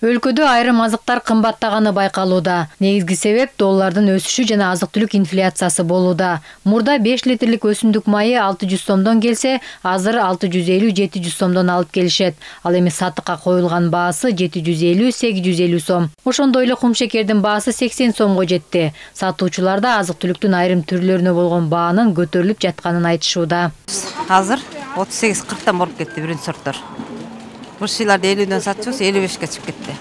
Өлкөдө айрым азыктар кымбаттаганы байкалууда. Негизги себеп доллардын өсүшү жана азык-түлүк инфляциясы болууда. Мурда 5 литрлик өсүмдүк майы 600 сомдон келсе, азыр 650-700 сомдон алып келишет. Ал эми сатыкка коюлган баасы 750-850 сом. Ошондой эле кумшекердин баасы 80 сомго жетти. Сатуучулар да азык-түлүктүн айрым түрлөрүнө болгон баанын көтөрүлүп жатканын айтышууда. Азыр 38-40тан болуп кетти биринчи сорттор. Бул шиларды 50ден сатчубуз, 55ке чыгып кетти.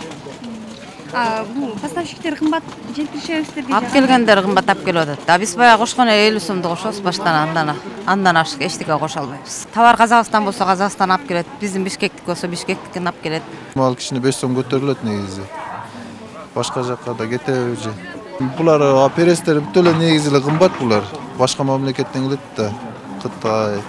Бул поставщиктер кымбат жеткиришебиз Ап келгендер кымбат ап келип атат. Биз баягы кошконо 50 сомду кошобуз баштан, андан ашык эчтеке кошо албайбыз. Товар Казакстан болсо Казакстан ап келет, биздин Бишкектик болсо Бишкектикин ап келет. Мал кишине 5 сом көтөрүлөт негизи. Башка жакка да кетеби же. Булар оперестер бүт эле негизи эле кымбат булар. Башка мамлекеттен келет да. Кытай,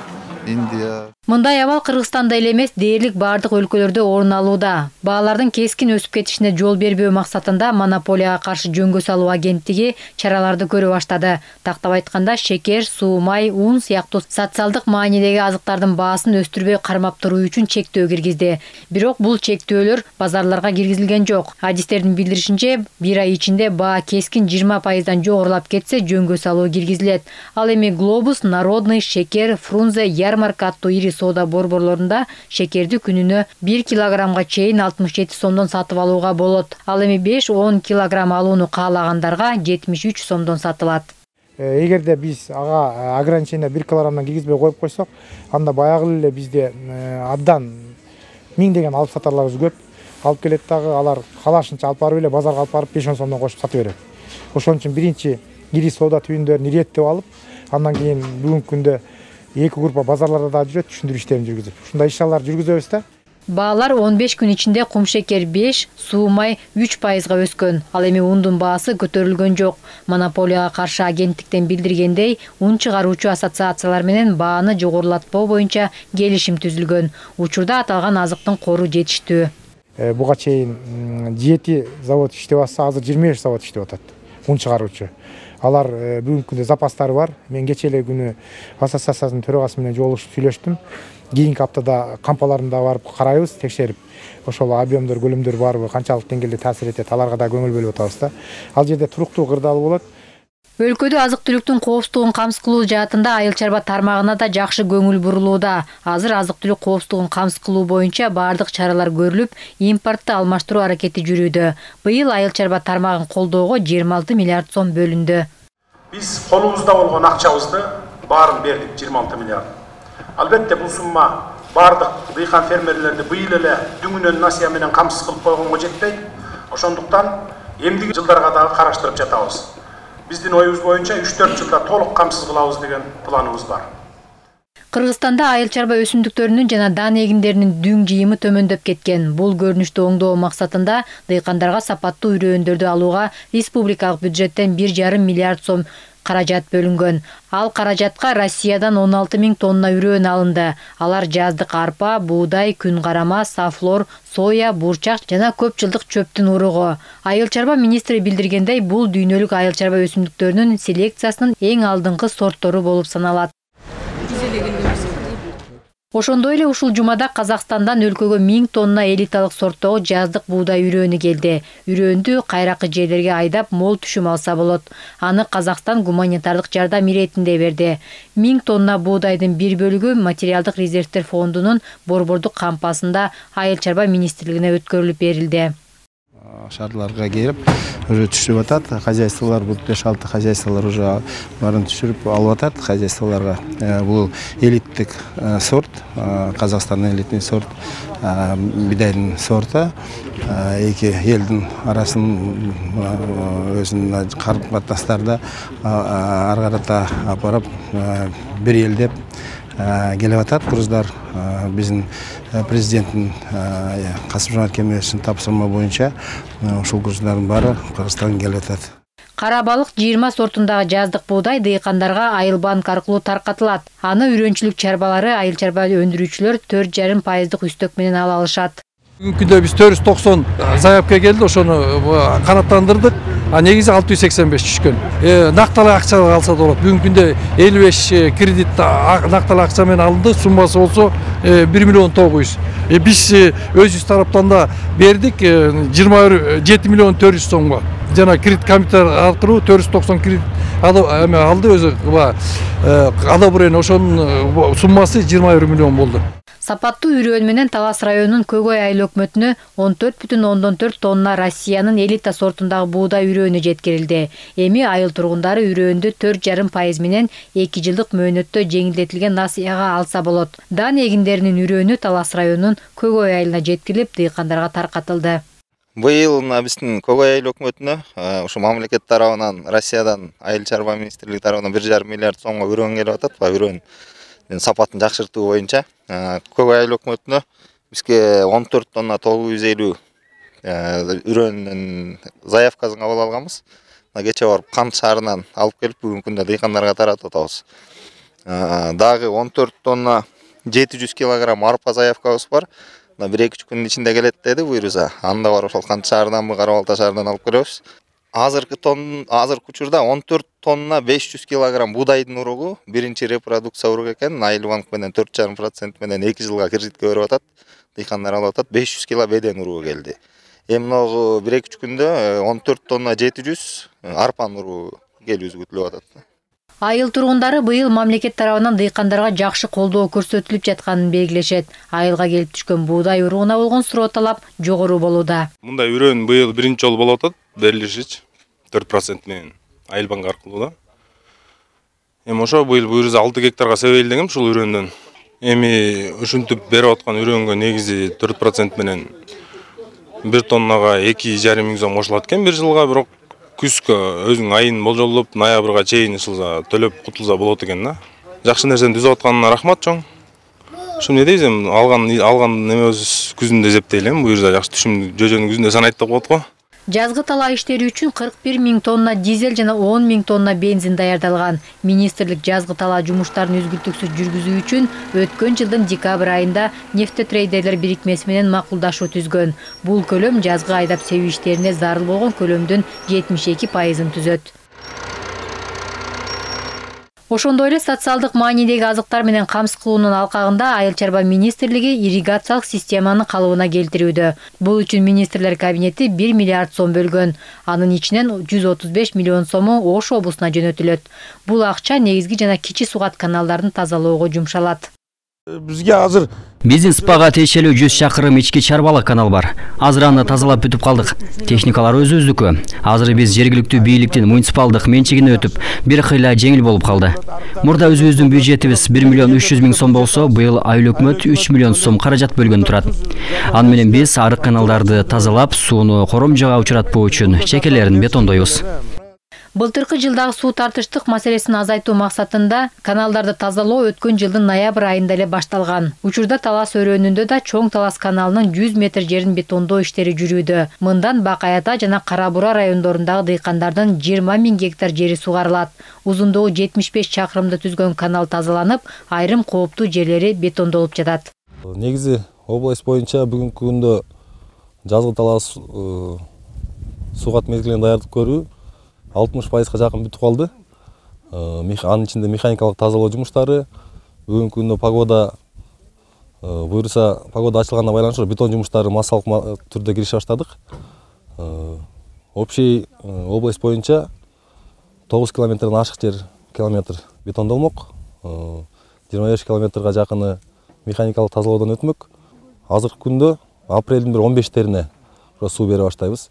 Индия. Мындай абал Кыргызстанда эле эмес, дээрлик бардык өлкөлөрдө орун алууда. Баалардын кескин өсүп кетишине жол бербөө максатында монополияга каршы жөнгө салуу агенттиги чараларды көрө баштады. Тактап айтканда, шекер, суу, май, ун сыяктуу социалдык маанидеги азыктардын баасын өстүрбөй кармап туруу үчүн чектөө киргизди. Бирок бул чектөөлөр базарларга киргизилген жок. Адистердин билдиришинче, бир ай ичинде баа кескин 20%дан жогорулап кетсе, жөнгө салуу киргизилет. Ал эми Глобус, Народный, Шекер, Фрунзе, Ярмарка аттуу ири соода борборлорунда шекерди күнүнө 1 килограммга чейин 67 сомдон сатып алууга болот. Ал эми 5-10 килограмм алууну каалагандарга 73 сомдон сатылат. Эгерде биз ага ограничение 1 килограммдан киргизбей коюп койсок, анда баягы эле бизде абдан миңдеген алып сатарларыбыз көп. Алып келет дагы, алар каалашынча алып барып эле базарга алып барып 5-10 сомдон кошуп сатып берет. Ошон үчүн биринчи ири соода түйүндөрүн иреттеп алып, андан кийин бүгүнкү күндө эки группа базарларда да жүрөт, түшүндүрүү иштерин жүргүзүп. Ушундай иш-чаралар жүргүзөбүз да. Баалар 15 күн ичинде кумшекер 5, суу май 3%га өскөн. Ал эми ундун баасы көтөрүлгөн жок. Монополияга каршы агенттиктен билдиргендей, ун чыгаруучу ассоциациялар менен бааны жогорулатпоо боюнча келишим түзүлгөн. Учурда аталган азыктын кору жетиштүү. Буга чейин 7 завод иштеп атса, азыр 25 завод иштеп атат. Un чыгаруучу. Алар бүгүнкү күндө запастары бар. Мен кече эле күнү ассоциациянын төрагасы менен жолугушуп сүйлөштүм. Кийинки аптада кампаларында барып карайбыз, текшерип, ошол объемдор, көлөмдөр барбы, канчалык деңгээлде таасир этет, аларга да көңүл бөлүп атабыз да. Ал жерде туруктуу кырдаал болот. Өлкөдө азык-түлүктүн коопсуздугун камсыз кылуу жаатында айыл чарба тармагына да жакшы көңүл бурулууда. Азыр азык-түлүк коопсуздугун камсыз кылуу боюнча бардык чаралар көрүлүп, импортду алмаштыруу аракети жүрүүдө. Быйыл айыл чарба тармагын колдоого 26 миллиард сом бөлүндү. Биз колубузда болгон акчабызды баарын бердик, 26 миллиард. Албетте бул сумма бардык дыйкан фермерлерди быйыл эле дүңүнөн насыя менен камсыз кылып койгонго жетпейт. Ошондуктан эмдиги жылдарга дагы караштырып жатабыз. Биздин оюбуз боюнча 3-4 жылда толук камсыз кылабыз деген планыбыз бар. Кыргызстанда айыл чарба өсүмдүктөрүнүн жана дан эгиндеринин дүң жыйымы төмөндөп кеткен. Бул көрүнүштү оңдоо максатында дыйкандарга сапаттуу үрөөндөрдү алууга республикалык бюджеттен 1,5 миллиард сом каражат бөлүнгөн. Ал каражатка Россиядан 16 000 тонна үрөөн алынды. Алар жаздык арпа, буудай, күн карама, сафлор, соя, бурчак жана көп жылдык чөптүн уругу. Айыл чарба министри билдиргендей, бул дүйнөлүк айыл чарба өсүмдүктөрүнүн селекциясынын эң алдыңкы сорттору болуп саналат. Ошондой эле ушул жумада Казакстандан өлкөгө 1000 тонна элиталык сорттогу жаздык буудай үрөөнү келди. Үрөөндү кайракы жерлерге айдап мол түшүм алса болот. Аны Казакстан гуманитардык жардам иретинде берди. 1000 тонна буудайдын бир бөлүгү материалдык резервдер фондунун борбордук кампасында айыл чарба министрлигине өткөрүлүп берилди. Шаарларга келип, уже түшүп атат. Хозяйстволор, бул 5-6 хозяйстволор уже барын түшүрүп алып атат хозяйстволорго. Бул элиттик сорт, Казакстандын элитный сорт, бидайдын сорту. Эки элдин арасын өзүнүн карым-катнашттарда ары карата алып барып, бир эл деп келип атат. Кыргыздар биздин президенттин Касым-Жомарт Кемелевичтин тапсырма боюнча ушул кыргыздардын баары Кыргызстанга келип атат. Кара балык 20 сортундагы жаздык буудай дыйкандарга айыл банк аркылуу таркатылат. Аны үрөөнчүлүк чарбалары, айыл чарба өндүрүүчүлөр 4,5% үстөк менен ала алышат. Бүгүнкү күндө биз 490 заявка келди, ошону канаттандырдык. негизи 685 түшкөн. Накталуу акчага алса да болот. Бүгүнкү күндө 55 кредит накталуу акча менен алынды. Суммасы болсо 1 миллион 900. Биз өзүбүз тараптан да бердик 27 миллион 400 сомго. Жана кредит комитет аркылуу 490 кредит алды өзү. Адабырен ошонун суммасы 21 миллион болду. Сапаттуу үрөөн менен Талас районунун Көгөй айыл өкмөтүнө 14,4 тонна Россиянын элита сортундагы буудай үрөөнү жеткирилди. Эми айыл тургундары үрөөндү 4,5% менен 2 жылдык мөөнөттө жеңилдетилген насыяга алса болот. Дан эгиндеринин үрөөнү Талас районунун Көгөй айылына жеткирилип, дыйкандарга таркатылды. Быйыл биздин Көгөй айыл өкмөтүнө ушу мамлекет тарабынан, Россиядан айыл чарба министрлиги тарабынан 1,5 миллиард сомго үрөөн келип атат. Үрөөн сапатын жакшыртуу боюнча Көгөй айыл өкмөтүнө бизге 14 тонна 950 үрөөнүн заявкасын кабыл алганбыз. Кече барып Кант шаарынан алып келип бүгүнкү күндө дыйкандарга таратып атабыз. Дагы 14 тонна 700 килограмм арпа заявкабыз бар. 1-2 күндүн ичинде келет деди буйруса. Анда бар ошол Кант шаарынанбы, Кара Балта шаарынан алып келебиз. Азыркы учурда 14 тонна 500 килограмм будайдын уругу биринчи репродукция уругу экен. Айыл банк менен 4,5% менен 2 жылга кредитке берип атат. Дыйкандар алып атат. 500 кило беден уругу келди. Эми могу 1-2 күндө 14 тонна 700 арпанын уругу келүүсү күтүлүп атат. Айыл тургундары быйыл мамлекет тарабынан дыйкандарга жакшы колдоо көрсөтүлүп жатканын белгилешет. Айылга келип түшкөн буудай уругуна болгон суроо талап жогору болууда. Мындай үрөөн быйыл биринчи жолу болуп атат. Берилишич 4% менен айыл банк аркылуу да. Эми ошо быйыл буйруса 6 гектарга себелдегем ушул үрөөндөн. Эми ушинтип берип аткан үрөөнгө негизи 4% менен 1 тоннага 2,5 миң сом кошулат экен бир жылга, бирок күзгө өзүнүн айын болжолдоп ноябрга чейин ушулса төлөп кутулса болот экен да. Жакшы нерсени түзүп атканына рахмат чоң. Ушун не дейбиз эми алган немебиз күзүндө эсептейлем. Буюрса жакшы түшүм жөжөнүн күзүндө санайт деп коет го. Жазгы талаа иштери үчүн 41 миң тонна дизель жана 10 миң тонна бензин даярдалган. Министрлик жазгы талаа жумуштарын үзгүлтүксүз жүргүзүү үчүн өткөн жылдын декабрь айында нефтетрейдерлер бирикмеси менен макулдашуу түзгөн. Бул көлөм жазгы айдап себүү иштерине зарыл болгон көлөмдүн 72%-ын түзөт. Ошондой эле социалдык маанидеги азыктар менен камсыз кылуунун алкагында Айыл чарба министрлиги ирригациялык системаны калыбына келтирүүдө. Бул үчүн министрлер кабинети 1 миллиард сом бөлгөн. Анын ичинен 135 миллион сому Ош облусуна жөнөтүлөт. Бул акча негизги жана кичи сугат каналдарын тазалоого жумшалат. Бизге азыр биздин спага тиешелүү 100 чакырым ички чарбалык канал бар. Азыр аны тазалап бүтүп калдык. Техникалар өзүбүздүкү. Азыр биз жергиликтүү бийликтин муниципалдык менчигине өтүп, бир кыйла жеңил болуп калды. Мурда өзүбүздүн бюджетибиз 1 миллион 300 миң сом болсо, быйыл айыл өкмөт 3 миллион сом каражат бөлгөн турат. Аны менен биз арык каналдарды тазалап, сууну коромжого учуратпоо үчүн чекелерин бетондойбуз. Былтыркы жылдагы суу тартыштык маселесин азайтуу максатында каналдарды тазалоо өткөн жылдын ноябрь айында эле башталган. Учурда Талас өрөөнүндө да Чоң Талас каналынын 100 метр жерин бетондоо иштери жүрүүдө. Мындан Бакаята жана Кара Бура райондорундагы дыйкандардын 20 миң гектар жери сугарылат. Узундугу 75 чакырымды түзгөн канал тазаланып, айрым кооптуу жерлери бетондолуп жатат. Негизи область боюнча бүгүнкү күндө жазгы Талас сугат мезгилин даярдык көрүү 60%-га жакын бүтүп калды. Анын ичинде механикалык тазалоо жумуштары, бүгүнкү күндө погода буйруса погода ачылганына байланыштуу бетон жумуштары массалык түрдө кирише баштадык. Общий область боюнча 9 километрден ашык жер километр бетондолмок. 25 километрга жакыны механикалык тазалоодон өтмөк. Азыркы күндө апрелдин 15-терине суу бере баштайбыз.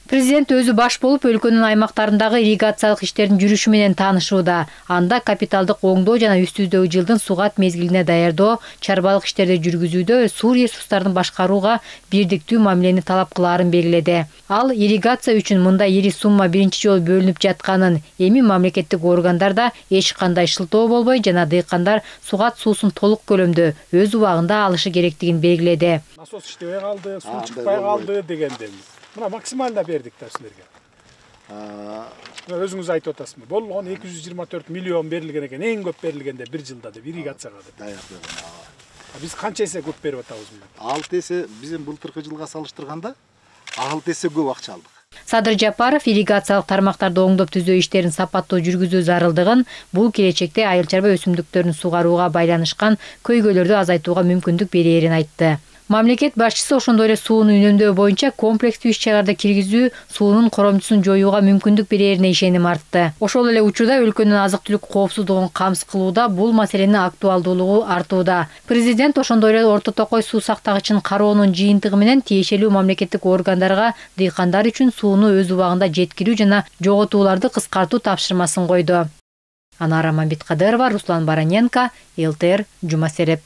Президент өзү баш болуп өлкөнүн аймактарындагы ирригациялык иштердин жүрүшү менен таанышууда. Анда капиталдык оңдоо жана үстүздөгү жылдын сугат мезгилине даярдоо, чарбалык иштерди жүргүзүүдө суу ресурстарын башкарууга бирдиктүү мамилени талап кылаарын белгиледи. Ал ирригация үчүн мындай ири сумма биринчи жолу бөлүнүп жатканын, эми мамлекеттик органдарда эч кандай шылтоо болбой жана дыйкандар сугат суусун толук көлөмдө өз убагында алышы керектигин белгиледи. Насос иштебей калды, суу чыкпай калды дегенден. Мына максималда бердик да силерге. Өзүңүз айтып атасызбы? Болгон 224 миллион берилген экен, эң көп берилгенде бир жылда деп ирригацияга деп. Биз канча эсе көп берип атабыз мына? 6 эсе биздин былтыркы жылга салыштырганда 6 эсе көп акча алдык. Садыр Жапаров ирригациялык тармактарды оңдоп түзөө иштерин сапаттуу жүргүзүү зарылдыгын, бул келечекте айыл чарба өсүмдүктөрүн сугарууга байланышкан көйгөйлөрдү азайтууга мүмкүндүк берерин айтты. Мамлекет башчысы ошондой эле сууну үнөмдөө боюнча комплекстүү иш-чараларды киргизүү суунун коромчусун жоюуга мүмкүндүк берерине ишеним артты. Ошол эле учурда өлкөнүн азык-түлүк коопсуздугун камсыз кылууда бул маселенин актуалдуулугу артууда. Президент ошондой эле Орто Токой суу сактагычын кароонун жыйынтыгы менен тиешелүү мамлекеттик органдарга дыйкандар үчүн сууну өз убагында жеткирүү жана жоготууларды кыскартуу тапшырмасын койду. Анара Мамбеткадырова, Руслан Бараненко, ЛТР, Жума Сереп.